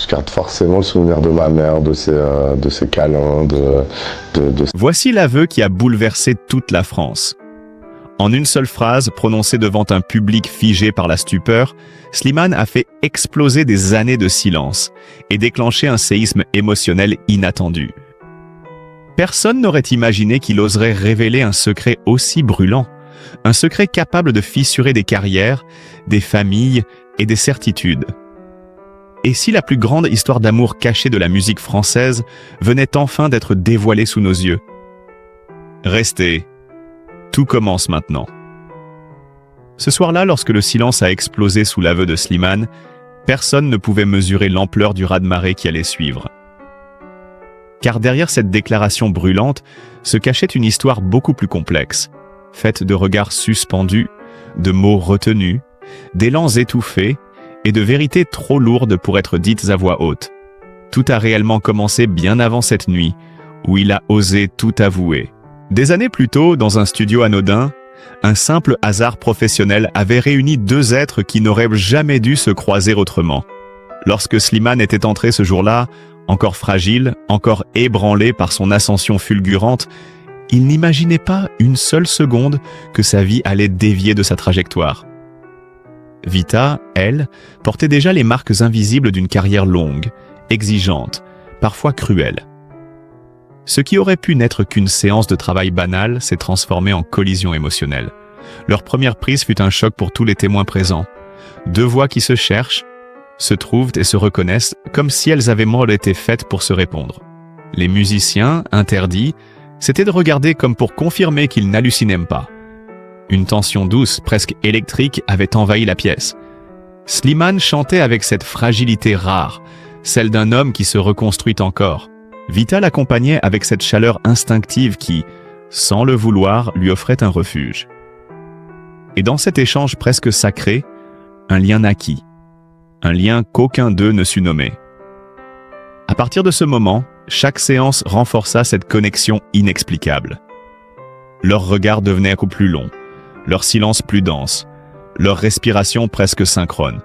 Je garde forcément le souvenir de ma mère, de ses câlins, de... Voici l'aveu qui a bouleversé toute la France. En une seule phrase, prononcée devant un public figé par la stupeur, Slimane a fait exploser des années de silence et déclenché un séisme émotionnel inattendu. Personne n'aurait imaginé qu'il oserait révéler un secret aussi brûlant, un secret capable de fissurer des carrières, des familles et des certitudes. Et si la plus grande histoire d'amour cachée de la musique française venait enfin d'être dévoilée sous nos yeux? Restez. Tout commence maintenant. Ce soir-là, lorsque le silence a explosé sous l'aveu de Slimane, personne ne pouvait mesurer l'ampleur du raz-de-marée qui allait suivre. Car derrière cette déclaration brûlante se cachait une histoire beaucoup plus complexe, faite de regards suspendus, de mots retenus, d'élans étouffés et de vérités trop lourdes pour être dites à voix haute. Tout a réellement commencé bien avant cette nuit, où il a osé tout avouer. Des années plus tôt, dans un studio anodin, un simple hasard professionnel avait réuni deux êtres qui n'auraient jamais dû se croiser autrement. Lorsque Slimane était entré ce jour-là, encore fragile, encore ébranlé par son ascension fulgurante, il n'imaginait pas une seule seconde que sa vie allait dévier de sa trajectoire. Vita, elle, portait déjà les marques invisibles d'une carrière longue, exigeante, parfois cruelle. Ce qui aurait pu n'être qu'une séance de travail banale s'est transformé en collision émotionnelle. Leur première prise fut un choc pour tous les témoins présents. Deux voix qui se cherchent, se trouvent et se reconnaissent comme si elles avaient mal été faites pour se répondre. Les musiciens, interdits, c'étaient de regarder comme pour confirmer qu'ils n'hallucinaient pas. Une tension douce, presque électrique, avait envahi la pièce. Slimane chantait avec cette fragilité rare, celle d'un homme qui se reconstruit encore. Vita l'accompagnait avec cette chaleur instinctive qui, sans le vouloir, lui offrait un refuge. Et dans cet échange presque sacré, un lien naquit, un lien qu'aucun d'eux ne sut nommer. À partir de ce moment, chaque séance renforça cette connexion inexplicable. Leurs regards devenaient plus longs, leur silence plus dense, leur respiration presque synchrone.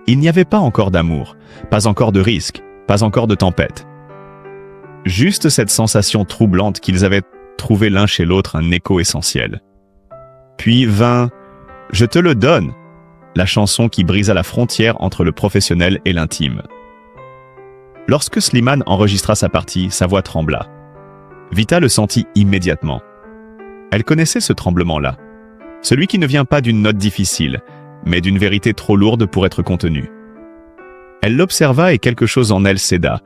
Il n'y avait pas encore d'amour, pas encore de risque, pas encore de tempête. Juste cette sensation troublante qu'ils avaient trouvé l'un chez l'autre un écho essentiel. Puis vint « Je te le donne », la chanson qui brisa la frontière entre le professionnel et l'intime. Lorsque Slimane enregistra sa partie, sa voix trembla. Vita le sentit immédiatement. Elle connaissait ce tremblement-là, celui qui ne vient pas d'une note difficile, mais d'une vérité trop lourde pour être contenue. Elle l'observa et quelque chose en elle céda,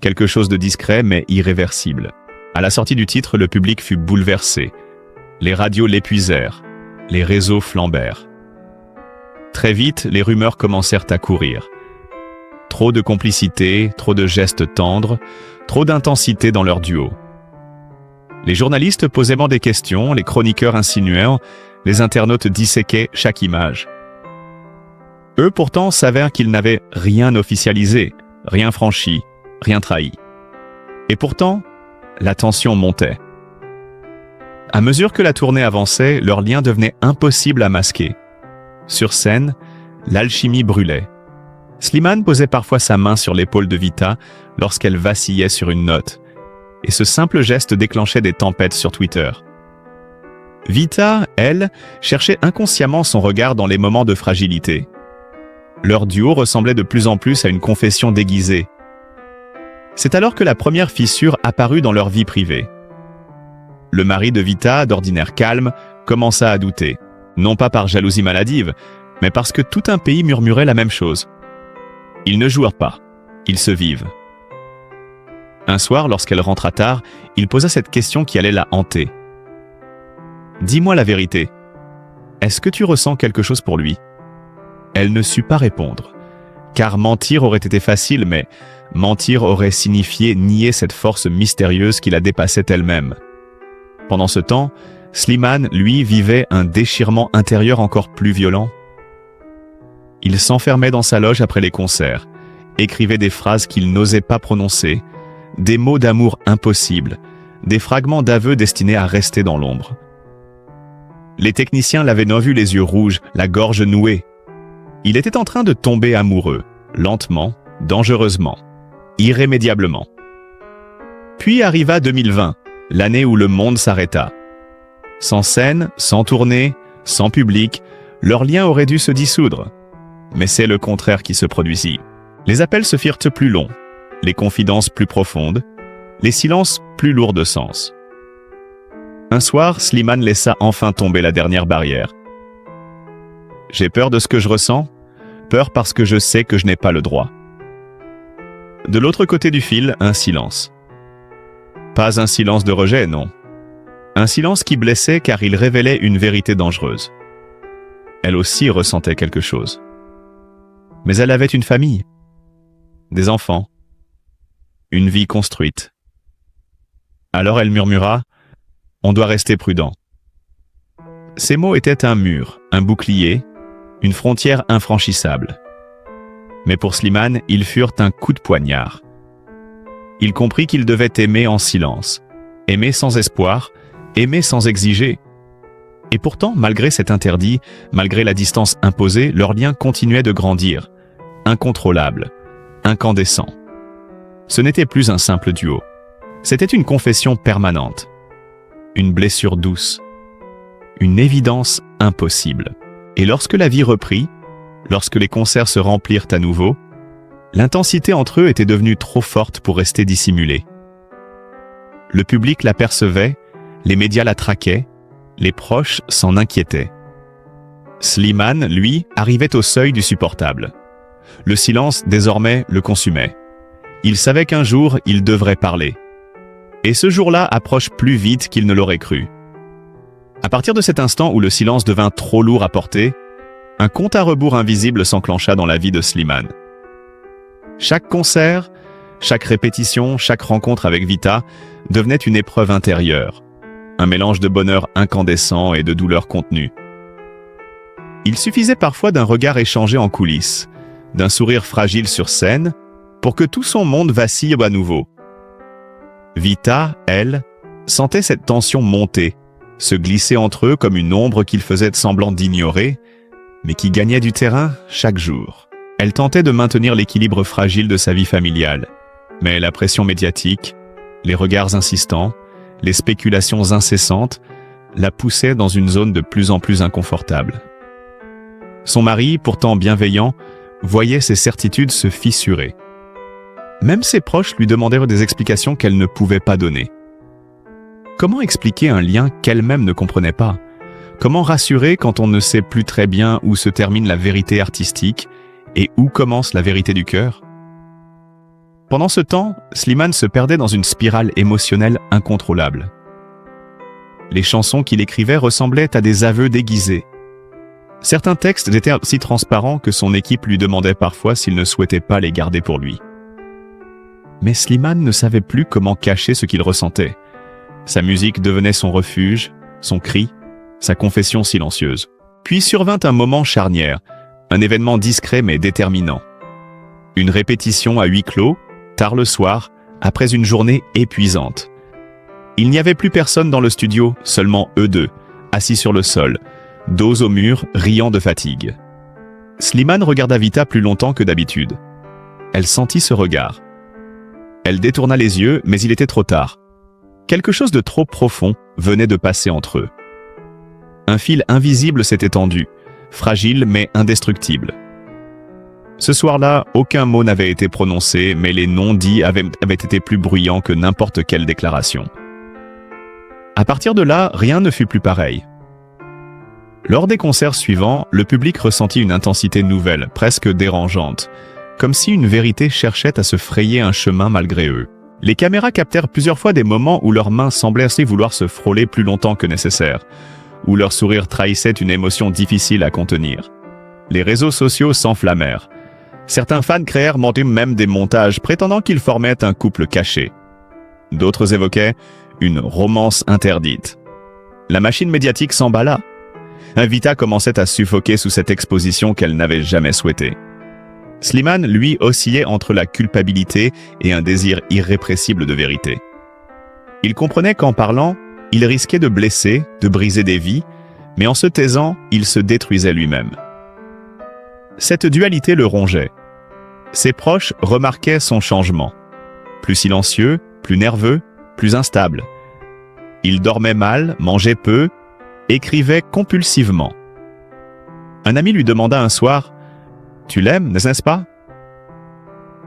quelque chose de discret mais irréversible. À la sortie du titre, le public fut bouleversé. Les radios l'épuisèrent, les réseaux flambèrent. Très vite, les rumeurs commencèrent à courir. Trop de complicité, trop de gestes tendres, trop d'intensité dans leur duo. Les journalistes posaient des questions, les chroniqueurs insinuaient, les internautes disséquaient chaque image. Eux pourtant s'avèrent qu'ils n'avaient rien officialisé, rien franchi, rien trahi. Et pourtant, la tension montait. À mesure que la tournée avançait, leur lien devenait impossible à masquer. Sur scène, l'alchimie brûlait. Slimane posait parfois sa main sur l'épaule de Vita lorsqu'elle vacillait sur une note, et ce simple geste déclenchait des tempêtes sur Twitter. Vita, elle, cherchait inconsciemment son regard dans les moments de fragilité. Leur duo ressemblait de plus en plus à une confession déguisée. C'est alors que la première fissure apparut dans leur vie privée. Le mari de Vita, d'ordinaire calme, commença à douter, non pas par jalousie maladive, mais parce que tout un pays murmurait la même chose. Ils ne jouèrent pas, ils se vivent. Un soir, lorsqu'elle rentra tard, il posa cette question qui allait la hanter. « Dis-moi la vérité. Est-ce que tu ressens quelque chose pour lui ?» Elle ne sut pas répondre, car mentir aurait été facile, mais mentir aurait signifié nier cette force mystérieuse qui la dépassait elle-même. Pendant ce temps, Slimane, lui, vivait un déchirement intérieur encore plus violent. Il s'enfermait dans sa loge après les concerts, écrivait des phrases qu'il n'osait pas prononcer, des mots d'amour impossibles, des fragments d'aveux destinés à rester dans l'ombre. Les techniciens l'avaient vu les yeux rouges, la gorge nouée. Il était en train de tomber amoureux, lentement, dangereusement, irrémédiablement. Puis arriva 2020, l'année où le monde s'arrêta. Sans scène, sans tournée, sans public, leur lien aurait dû se dissoudre. Mais c'est le contraire qui se produisit. Les appels se firent plus longs, les confidences plus profondes, les silences plus lourds de sens. Un soir, Slimane laissa enfin tomber la dernière barrière. J'ai peur de ce que je ressens, peur parce que je sais que je n'ai pas le droit. De l'autre côté du fil, un silence. Pas un silence de rejet, non. Un silence qui blessait car il révélait une vérité dangereuse. Elle aussi ressentait quelque chose. Mais elle avait une famille, des enfants, une vie construite. Alors elle murmura « On doit rester prudent ». Ces mots étaient un mur, un bouclier, une frontière infranchissable. Mais pour Slimane, ils furent un coup de poignard. Il comprit qu'il devait aimer en silence, aimer sans espoir, aimer sans exiger. Et pourtant, malgré cet interdit, malgré la distance imposée, leur lien continuait de grandir, incontrôlable, incandescent. Ce n'était plus un simple duo. C'était une confession permanente, une blessure douce, une évidence impossible. Et lorsque la vie reprit, lorsque les concerts se remplirent à nouveau, l'intensité entre eux était devenue trop forte pour rester dissimulée. Le public l'apercevait, les médias la traquaient, les proches s'en inquiétaient. Slimane, lui, arrivait au seuil du supportable. Le silence, désormais, le consumait. Il savait qu'un jour, il devrait parler. Et ce jour-là approche plus vite qu'il ne l'aurait cru. À partir de cet instant où le silence devint trop lourd à porter, un compte à rebours invisible s'enclencha dans la vie de Slimane. Chaque concert, chaque répétition, chaque rencontre avec Vita devenait une épreuve intérieure, un mélange de bonheur incandescent et de douleur contenue. Il suffisait parfois d'un regard échangé en coulisses, d'un sourire fragile sur scène, pour que tout son monde vacille à nouveau. Vita, elle, sentait cette tension monter, se glisser entre eux comme une ombre qu'il faisait semblant d'ignorer, mais qui gagnait du terrain chaque jour. Elle tentait de maintenir l'équilibre fragile de sa vie familiale, mais la pression médiatique, les regards insistants, les spéculations incessantes la poussaient dans une zone de plus en plus inconfortable. Son mari, pourtant bienveillant, voyait ses certitudes se fissurer. Même ses proches lui demandaient des explications qu'elle ne pouvait pas donner. Comment expliquer un lien qu'elle-même ne comprenait pas? Comment rassurer quand on ne sait plus très bien où se termine la vérité artistique et où commence la vérité du cœur? Pendant ce temps, Slimane se perdait dans une spirale émotionnelle incontrôlable. Les chansons qu'il écrivait ressemblaient à des aveux déguisés. Certains textes étaient si transparents que son équipe lui demandait parfois s'il ne souhaitait pas les garder pour lui. Mais Slimane ne savait plus comment cacher ce qu'il ressentait. Sa musique devenait son refuge, son cri, sa confession silencieuse. Puis survint un moment charnière, un événement discret mais déterminant. Une répétition à huis clos, tard le soir, après une journée épuisante. Il n'y avait plus personne dans le studio, seulement eux deux, assis sur le sol, dos au mur, riant de fatigue. Slimane regarda Vita plus longtemps que d'habitude. Elle sentit ce regard. Elle détourna les yeux, mais il était trop tard. Quelque chose de trop profond venait de passer entre eux. Un fil invisible s'était tendu, fragile mais indestructible. Ce soir-là, aucun mot n'avait été prononcé, mais les noms dits avaient été plus bruyants que n'importe quelle déclaration. À partir de là, rien ne fut plus pareil. Lors des concerts suivants, le public ressentit une intensité nouvelle, presque dérangeante, comme si une vérité cherchait à se frayer un chemin malgré eux. Les caméras captèrent plusieurs fois des moments où leurs mains semblaient ainsi vouloir se frôler plus longtemps que nécessaire, où leur sourire trahissait une émotion difficile à contenir. Les réseaux sociaux s'enflammèrent. Certains fans créèrent même des montages prétendant qu'ils formaient un couple caché. D'autres évoquaient une romance interdite. La machine médiatique s'emballa. Vita commençait à suffoquer sous cette exposition qu'elle n'avait jamais souhaitée. Slimane, lui, oscillait entre la culpabilité et un désir irrépressible de vérité. Il comprenait qu'en parlant, il risquait de blesser, de briser des vies, mais en se taisant, il se détruisait lui-même. Cette dualité le rongeait. Ses proches remarquaient son changement. Plus silencieux, plus nerveux, plus instable. Il dormait mal, mangeait peu, écrivait compulsivement. Un ami lui demanda un soir « Tu l'aimes, n'est-ce pas ?»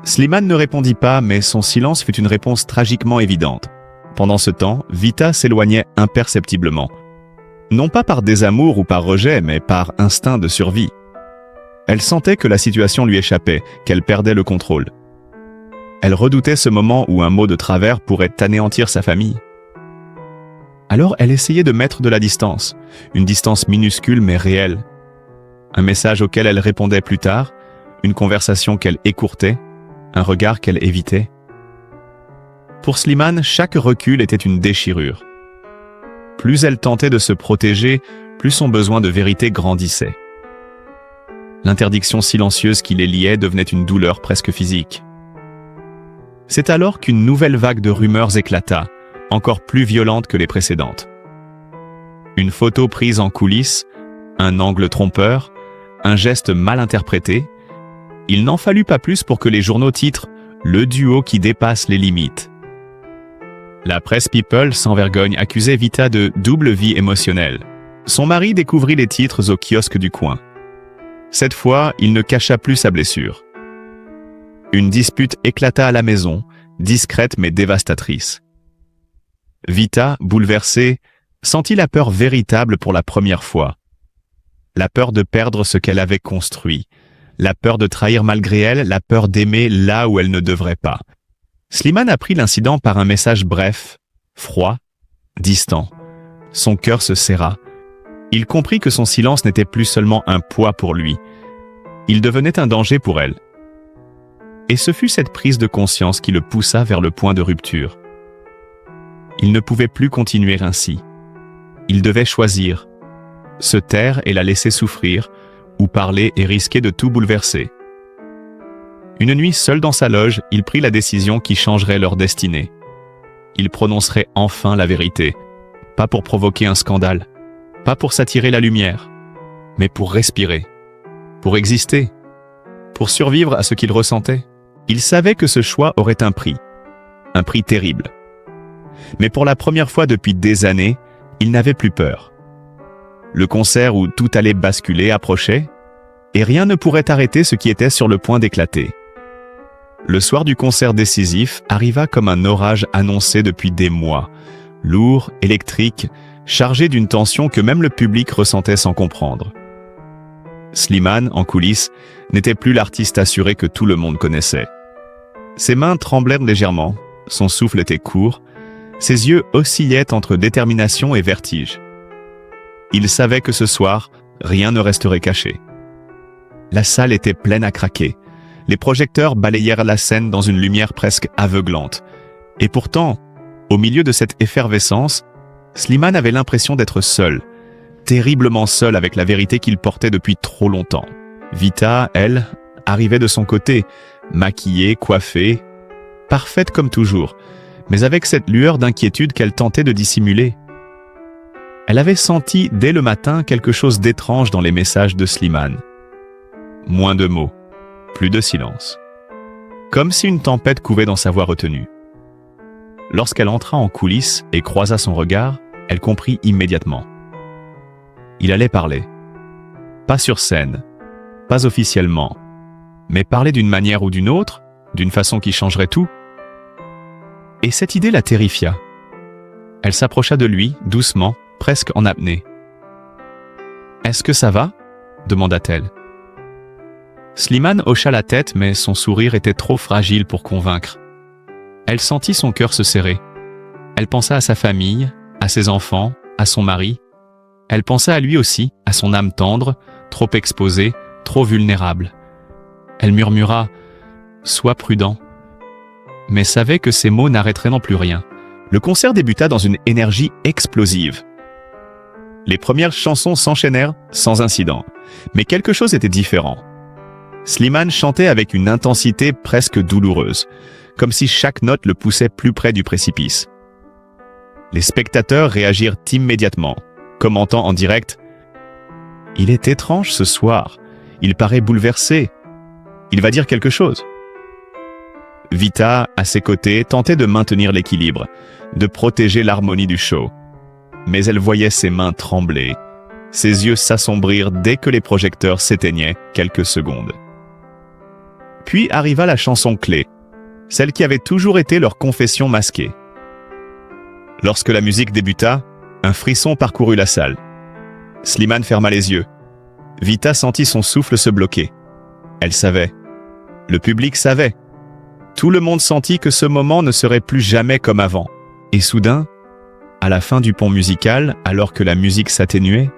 Slimane ne répondit pas, mais son silence fut une réponse tragiquement évidente. Pendant ce temps, Vita s'éloignait imperceptiblement. Non pas par désamour ou par rejet, mais par instinct de survie. Elle sentait que la situation lui échappait, qu'elle perdait le contrôle. Elle redoutait ce moment où un mot de travers pourrait anéantir sa famille. Alors elle essayait de mettre de la distance, une distance minuscule mais réelle. Un message auquel elle répondait plus tard, une conversation qu'elle écourtait, un regard qu'elle évitait. Pour Slimane, chaque recul était une déchirure. Plus elle tentait de se protéger, plus son besoin de vérité grandissait. L'interdiction silencieuse qui les liait devenait une douleur presque physique. C'est alors qu'une nouvelle vague de rumeurs éclata, encore plus violente que les précédentes. Une photo prise en coulisses, un angle trompeur, un geste mal interprété. Il n'en fallut pas plus pour que les journaux titrent « Le duo qui dépasse les limites ». La presse People, sans vergogne, accusait Vita de double vie émotionnelle. Son mari découvrit les titres au kiosque du coin. Cette fois, il ne cacha plus sa blessure. Une dispute éclata à la maison, discrète mais dévastatrice. Vita, bouleversée, sentit la peur véritable pour la première fois. La peur de perdre ce qu'elle avait construit, la peur de trahir malgré elle, la peur d'aimer là où elle ne devrait pas. Slimane apprit l'incident par un message bref, froid, distant. Son cœur se serra. Il comprit que son silence n'était plus seulement un poids pour lui. Il devenait un danger pour elle. Et ce fut cette prise de conscience qui le poussa vers le point de rupture. Il ne pouvait plus continuer ainsi. Il devait choisir, se taire et la laisser souffrir, ou parler et risquer de tout bouleverser. Une nuit seul dans sa loge, il prit la décision qui changerait leur destinée. Il prononcerait enfin la vérité, pas pour provoquer un scandale, pas pour s'attirer la lumière, mais pour respirer, pour exister, pour survivre à ce qu'il ressentait. Il savait que ce choix aurait un prix terrible. Mais pour la première fois depuis des années, il n'avait plus peur. Le concert où tout allait basculer approchait, et rien ne pourrait arrêter ce qui était sur le point d'éclater. Le soir du concert décisif arriva comme un orage annoncé depuis des mois, lourd, électrique, chargé d'une tension que même le public ressentait sans comprendre. Slimane, en coulisses, n'était plus l'artiste assuré que tout le monde connaissait. Ses mains tremblèrent légèrement, son souffle était court, ses yeux oscillaient entre détermination et vertige. Il savait que ce soir, rien ne resterait caché. La salle était pleine à craquer. Les projecteurs balayèrent la scène dans une lumière presque aveuglante. Et pourtant, au milieu de cette effervescence, Slimane avait l'impression d'être seul, terriblement seul avec la vérité qu'il portait depuis trop longtemps. Vita, elle, arrivait de son côté, maquillée, coiffée, parfaite comme toujours, mais avec cette lueur d'inquiétude qu'elle tentait de dissimuler. Elle avait senti dès le matin quelque chose d'étrange dans les messages de Slimane. Moins de mots, plus de silence. Comme si une tempête couvait dans sa voix retenue. Lorsqu'elle entra en coulisses et croisa son regard, elle comprit immédiatement. Il allait parler. Pas sur scène, pas officiellement, mais parler d'une manière ou d'une autre, d'une façon qui changerait tout. Et cette idée la terrifia. Elle s'approcha de lui, doucement, presque en apnée. « Est-ce que ça va ?» demanda-t-elle. Slimane hocha la tête, mais son sourire était trop fragile pour convaincre. Elle sentit son cœur se serrer. Elle pensa à sa famille, à ses enfants, à son mari. Elle pensa à lui aussi, à son âme tendre, trop exposée, trop vulnérable. Elle murmura « Sois prudent », mais savait que ces mots n'arrêteraient non plus rien. Le concert débuta dans une énergie explosive. Les premières chansons s'enchaînèrent sans incident, mais quelque chose était différent. Slimane chantait avec une intensité presque douloureuse, comme si chaque note le poussait plus près du précipice. Les spectateurs réagirent immédiatement, commentant en direct « Il est étrange ce soir, il paraît bouleversé, il va dire quelque chose ». Vita, à ses côtés, tentait de maintenir l'équilibre, de protéger l'harmonie du show. Mais elle voyait ses mains trembler, ses yeux s'assombrir dès que les projecteurs s'éteignaient quelques secondes. Puis arriva la chanson clé, celle qui avait toujours été leur confession masquée. Lorsque la musique débuta, un frisson parcourut la salle. Slimane ferma les yeux. Vita sentit son souffle se bloquer. Elle savait. Le public savait. Tout le monde sentit que ce moment ne serait plus jamais comme avant. Et soudain, à la fin du pont musical, alors que la musique s'atténuait,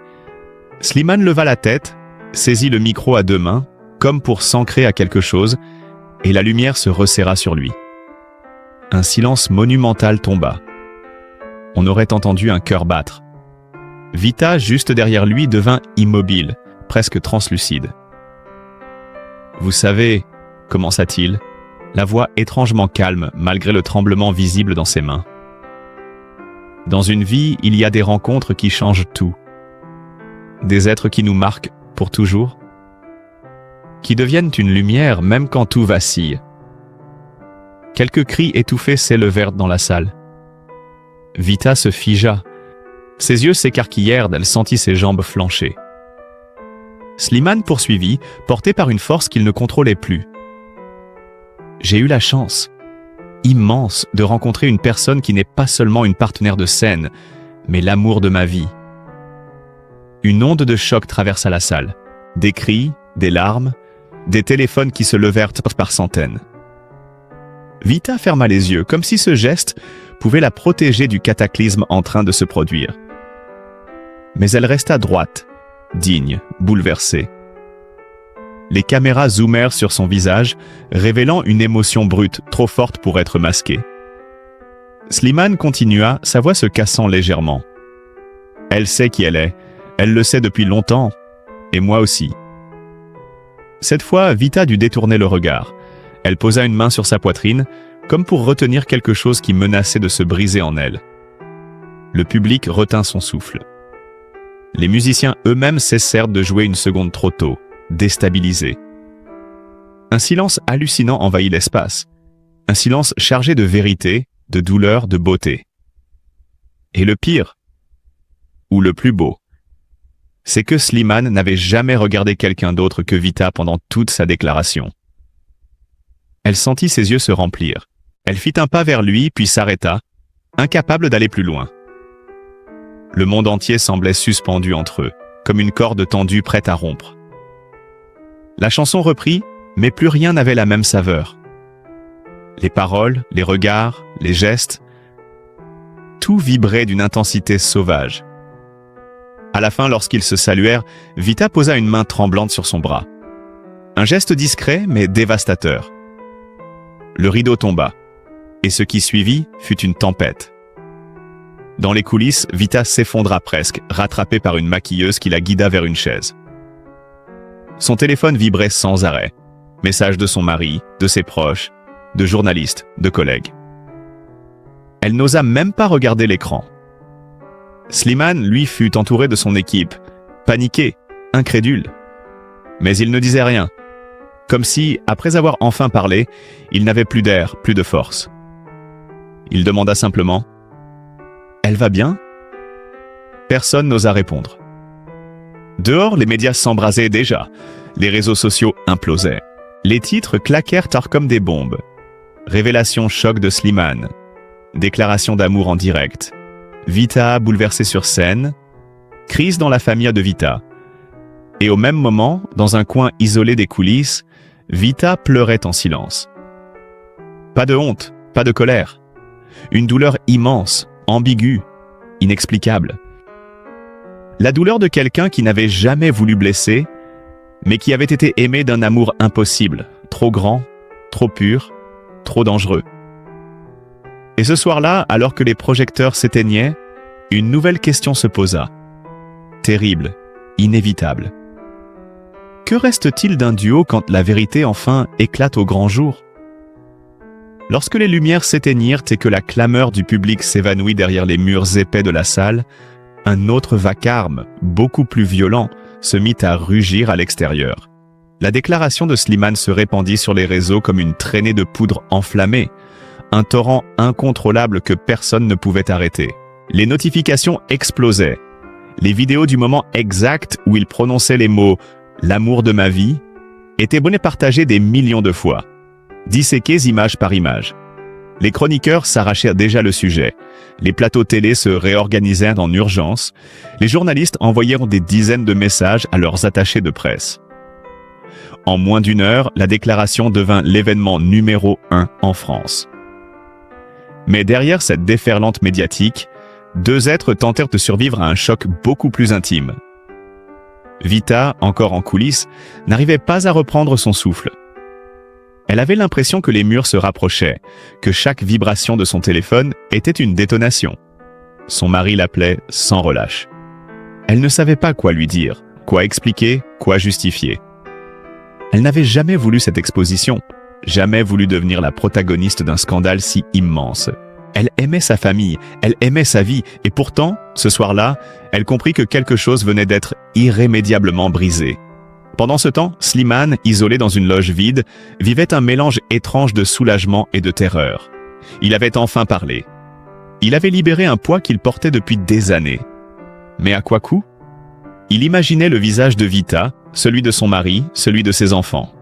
Slimane leva la tête, saisit le micro à deux mains, comme pour s'ancrer à quelque chose, et la lumière se resserra sur lui. Un silence monumental tomba. On aurait entendu un cœur battre. Vita, juste derrière lui, devint immobile, presque translucide. « Vous savez, commença-t-il, la voix étrangement calme malgré le tremblement visible dans ses mains. Dans une vie, il y a des rencontres qui changent tout. Des êtres qui nous marquent pour toujours, qui deviennent une lumière même quand tout vacille. Quelques cris étouffés s'élevèrent dans la salle. Vita se figea. Ses yeux s'écarquillèrent, elle sentit ses jambes flancher. Slimane poursuivit, porté par une force qu'il ne contrôlait plus. J'ai eu la chance, immense, de rencontrer une personne qui n'est pas seulement une partenaire de scène, mais l'amour de ma vie. Une onde de choc traversa la salle. Des cris, des larmes, des téléphones qui se levèrent par centaines. Vita ferma les yeux, comme si ce geste pouvait la protéger du cataclysme en train de se produire. Mais elle resta droite, digne, bouleversée. Les caméras zoomèrent sur son visage, révélant une émotion brute, trop forte pour être masquée. Slimane continua, sa voix se cassant légèrement. Elle sait qui elle est, elle le sait depuis longtemps, et moi aussi. Cette fois, Vita dut détourner le regard. Elle posa une main sur sa poitrine, comme pour retenir quelque chose qui menaçait de se briser en elle. Le public retint son souffle. Les musiciens eux-mêmes cessèrent de jouer une seconde trop tôt, déstabilisés. Un silence hallucinant envahit l'espace. Un silence chargé de vérité, de douleur, de beauté. Et le pire, ou le plus beau, c'est que Slimane n'avait jamais regardé quelqu'un d'autre que Vita pendant toute sa déclaration. Elle sentit ses yeux se remplir. Elle fit un pas vers lui, puis s'arrêta, incapable d'aller plus loin. Le monde entier semblait suspendu entre eux, comme une corde tendue prête à rompre. La chanson reprit, mais plus rien n'avait la même saveur. Les paroles, les regards, les gestes, tout vibrait d'une intensité sauvage. À la fin, lorsqu'ils se saluèrent, Vita posa une main tremblante sur son bras. Un geste discret, mais dévastateur. Le rideau tomba, et ce qui suivit fut une tempête. Dans les coulisses, Vita s'effondra presque, rattrapée par une maquilleuse qui la guida vers une chaise. Son téléphone vibrait sans arrêt. Messages de son mari, de ses proches, de journalistes, de collègues. Elle n'osa même pas regarder l'écran. Slimane, lui, fut entouré de son équipe, paniqué, incrédule. Mais il ne disait rien, comme si, après avoir enfin parlé, il n'avait plus d'air, plus de force. Il demanda simplement « Elle va bien ?» Personne n'osa répondre. Dehors, les médias s'embrasaient déjà. Les réseaux sociaux implosaient. Les titres claquèrent tard comme des bombes. Révélation choc de Slimane. Déclaration d'amour en direct. Vita bouleversée sur scène. Crise dans la famille de Vita. Et au même moment, dans un coin isolé des coulisses, Vita pleurait en silence. Pas de honte, pas de colère. Une douleur immense, ambiguë, inexplicable. La douleur de quelqu'un qui n'avait jamais voulu blesser, mais qui avait été aimé d'un amour impossible, trop grand, trop pur, trop dangereux. Et ce soir-là, alors que les projecteurs s'éteignaient, une nouvelle question se posa. Terrible, inévitable. Que reste-t-il d'un duo quand la vérité enfin éclate au grand jour? Lorsque les lumières s'éteignirent et que la clameur du public s'évanouit derrière les murs épais de la salle, un autre vacarme, beaucoup plus violent, se mit à rugir à l'extérieur. La déclaration de Slimane se répandit sur les réseaux comme une traînée de poudre enflammée, un torrent incontrôlable que personne ne pouvait arrêter. Les notifications explosaient. Les vidéos du moment exact où il prononçait les mots « l'amour de ma vie » étaient bonnes et partagées des millions de fois, disséquées image par image. Les chroniqueurs s'arrachèrent déjà le sujet. Les plateaux télé se réorganisèrent en urgence. Les journalistes envoyèrent des dizaines de messages à leurs attachés de presse. En moins d'une heure, la déclaration devint l'événement numéro 1 en France. Mais derrière cette déferlante médiatique, deux êtres tentèrent de survivre à un choc beaucoup plus intime. Vita, encore en coulisses, n'arrivait pas à reprendre son souffle. Elle avait l'impression que les murs se rapprochaient, que chaque vibration de son téléphone était une détonation. Son mari l'appelait sans relâche. Elle ne savait pas quoi lui dire, quoi expliquer, quoi justifier. Elle n'avait jamais voulu cette exposition, jamais voulu devenir la protagoniste d'un scandale si immense. Elle aimait sa famille, elle aimait sa vie, et pourtant, ce soir-là, elle comprit que quelque chose venait d'être irrémédiablement brisé. Pendant ce temps, Slimane, isolé dans une loge vide, vivait un mélange étrange de soulagement et de terreur. Il avait enfin parlé. Il avait libéré un poids qu'il portait depuis des années. Mais à quoi coup? Il imaginait le visage de Vita, celui de son mari, celui de ses enfants.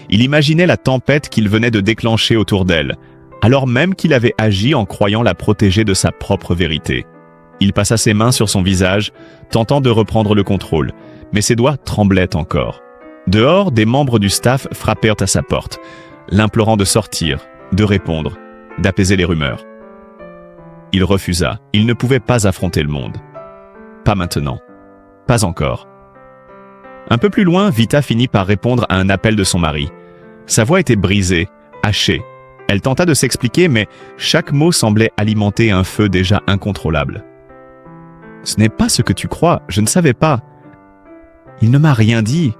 Il imaginait la tempête qu'il venait de déclencher autour d'elle, alors même qu'il avait agi en croyant la protéger de sa propre vérité. Il passa ses mains sur son visage, tentant de reprendre le contrôle, mais ses doigts tremblaient encore. Dehors, des membres du staff frappèrent à sa porte, l'implorant de sortir, de répondre, d'apaiser les rumeurs. Il refusa, il ne pouvait pas affronter le monde. Pas maintenant. Pas encore. Un peu plus loin, Vita finit par répondre à un appel de son mari. Sa voix était brisée, hachée. Elle tenta de s'expliquer, mais chaque mot semblait alimenter un feu déjà incontrôlable. « Ce n'est pas ce que tu crois, je ne savais pas. »« Il ne m'a rien dit, »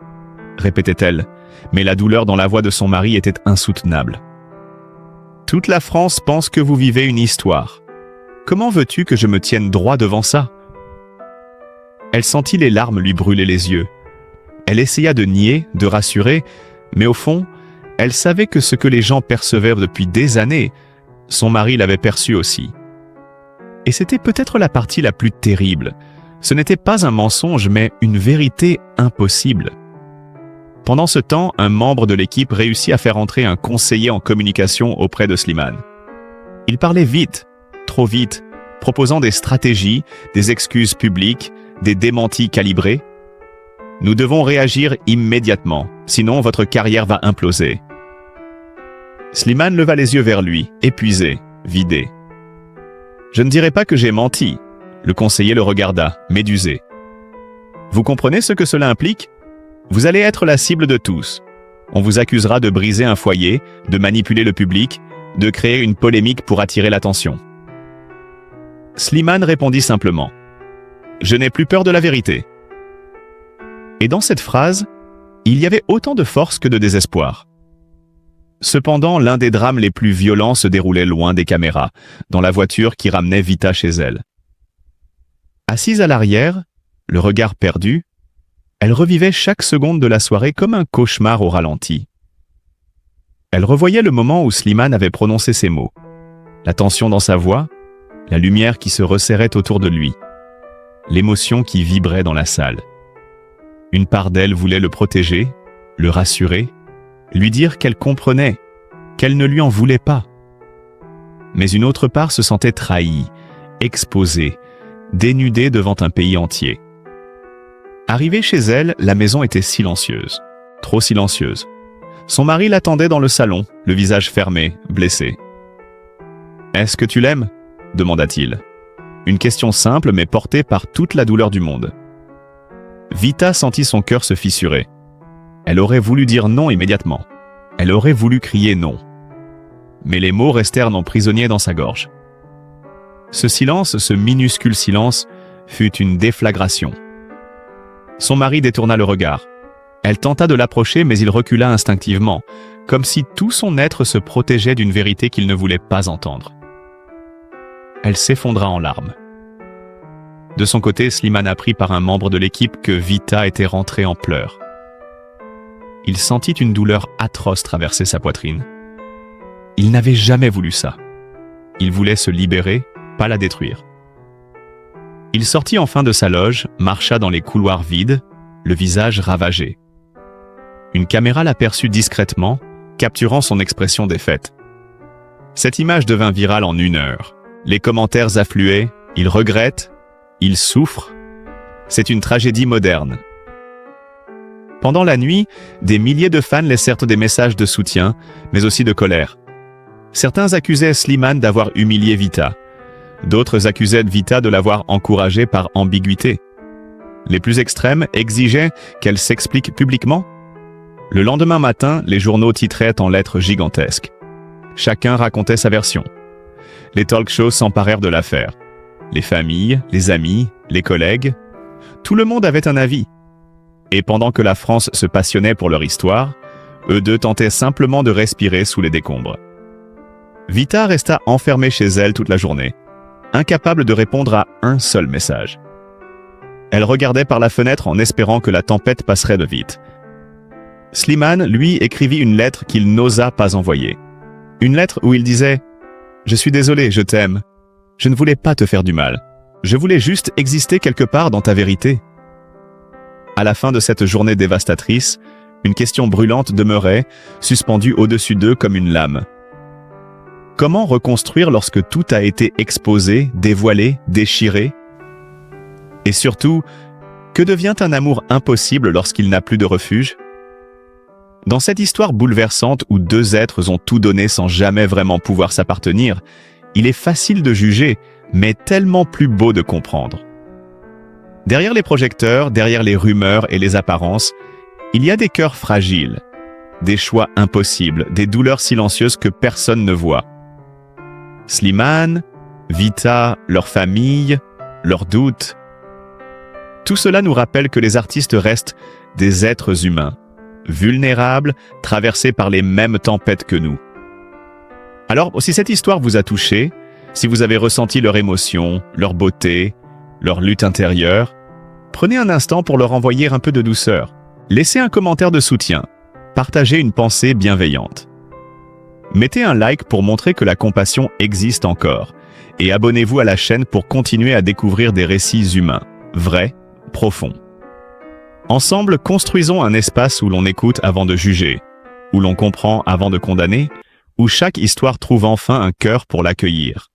répétait-elle, mais la douleur dans la voix de son mari était insoutenable. « Toute la France pense que vous vivez une histoire. Comment veux-tu que je me tienne droit devant ça ?» Elle sentit les larmes lui brûler les yeux. Elle essaya de nier, de rassurer, mais au fond, elle savait que ce que les gens percevaient depuis des années, son mari l'avait perçu aussi. Et c'était peut-être la partie la plus terrible. Ce n'était pas un mensonge, mais une vérité impossible. Pendant ce temps, un membre de l'équipe réussit à faire entrer un conseiller en communication auprès de Slimane. Il parlait vite, trop vite, proposant des stratégies, des excuses publiques, des démentis calibrés. « Nous devons réagir immédiatement, sinon votre carrière va imploser. » Slimane leva les yeux vers lui, épuisé, vidé. « Je ne dirai pas que j'ai menti. » Le conseiller le regarda, médusé. « Vous comprenez ce que cela implique? Vous allez être la cible de tous. On vous accusera de briser un foyer, de manipuler le public, de créer une polémique pour attirer l'attention. » Slimane répondit simplement. « Je n'ai plus peur de la vérité. » Et dans cette phrase, il y avait autant de force que de désespoir. Cependant, l'un des drames les plus violents se déroulait loin des caméras, dans la voiture qui ramenait Vita chez elle. Assise à l'arrière, le regard perdu, elle revivait chaque seconde de la soirée comme un cauchemar au ralenti. Elle revoyait le moment où Slimane avait prononcé ces mots, la tension dans sa voix, la lumière qui se resserrait autour de lui, l'émotion qui vibrait dans la salle. Une part d'elle voulait le protéger, le rassurer, lui dire qu'elle comprenait, qu'elle ne lui en voulait pas. Mais une autre part se sentait trahie, exposée, dénudée devant un pays entier. Arrivée chez elle, la maison était silencieuse, trop silencieuse. Son mari l'attendait dans le salon, le visage fermé, blessé. « Est-ce que tu l'aimes ?» demanda-t-il. Une question simple mais portée par toute la douleur du monde. Vita sentit son cœur se fissurer. Elle aurait voulu dire non immédiatement. Elle aurait voulu crier non. Mais les mots restèrent emprisonnés dans sa gorge. Ce silence, ce minuscule silence, fut une déflagration. Son mari détourna le regard. Elle tenta de l'approcher, mais il recula instinctivement, comme si tout son être se protégeait d'une vérité qu'il ne voulait pas entendre. Elle s'effondra en larmes. De son côté, Slimane apprit par un membre de l'équipe que Vita était rentrée en pleurs. il sentit une douleur atroce traverser sa poitrine. Il n'avait jamais voulu ça. Il voulait se libérer, pas la détruire. Il sortit enfin de sa loge, marcha dans les couloirs vides, le visage ravagé. Une caméra l'aperçut discrètement, capturant son expression défaite. Cette image devint virale en 1 heure. Les commentaires affluaient, il regrette, il souffre. C'est une tragédie moderne. Pendant la nuit, des milliers de fans laissèrent des messages de soutien, mais aussi de colère. Certains accusaient Slimane d'avoir humilié Vita. D'autres accusaient Vita de l'avoir encouragée par ambiguïté. Les plus extrêmes exigeaient qu'elle s'explique publiquement. Le lendemain matin, les journaux titraient en lettres gigantesques. Chacun racontait sa version. Les talk-shows s'emparèrent de l'affaire. Les familles, les amis, les collègues, tout le monde avait un avis. Et pendant que la France se passionnait pour leur histoire, eux deux tentaient simplement de respirer sous les décombres. Vita resta enfermée chez elle toute la journée, incapable de répondre à un seul message. Elle regardait par la fenêtre en espérant que la tempête passerait de vite. Slimane, lui, écrivit une lettre qu'il n'osa pas envoyer. Une lettre où il disait « Je suis désolé, je t'aime. Je ne voulais pas te faire du mal. Je voulais juste exister quelque part dans ta vérité. » À la fin de cette journée dévastatrice, une question brûlante demeurait, suspendue au-dessus d'eux comme une lame. Comment reconstruire lorsque tout a été exposé, dévoilé, déchiré? Et surtout, que devient un amour impossible lorsqu'il n'a plus de refuge? Dans cette histoire bouleversante où 2 êtres ont tout donné sans jamais vraiment pouvoir s'appartenir, il est facile de juger, mais tellement plus beau de comprendre. Derrière les projecteurs, derrière les rumeurs et les apparences, il y a des cœurs fragiles, des choix impossibles, des douleurs silencieuses que personne ne voit. Slimane, Vita, leur famille, leurs doutes. Tout cela nous rappelle que les artistes restent des êtres humains, vulnérables, traversés par les mêmes tempêtes que nous. Alors, si cette histoire vous a touché, si vous avez ressenti leur émotion, leur beauté, leur lutte intérieure, prenez un instant pour leur envoyer un peu de douceur. Laissez un commentaire de soutien. Partagez une pensée bienveillante. Mettez un like pour montrer que la compassion existe encore. Et abonnez-vous à la chaîne pour continuer à découvrir des récits humains, vrais, profonds. Ensemble, construisons un espace où l'on écoute avant de juger, où l'on comprend avant de condamner, où chaque histoire trouve enfin un cœur pour l'accueillir.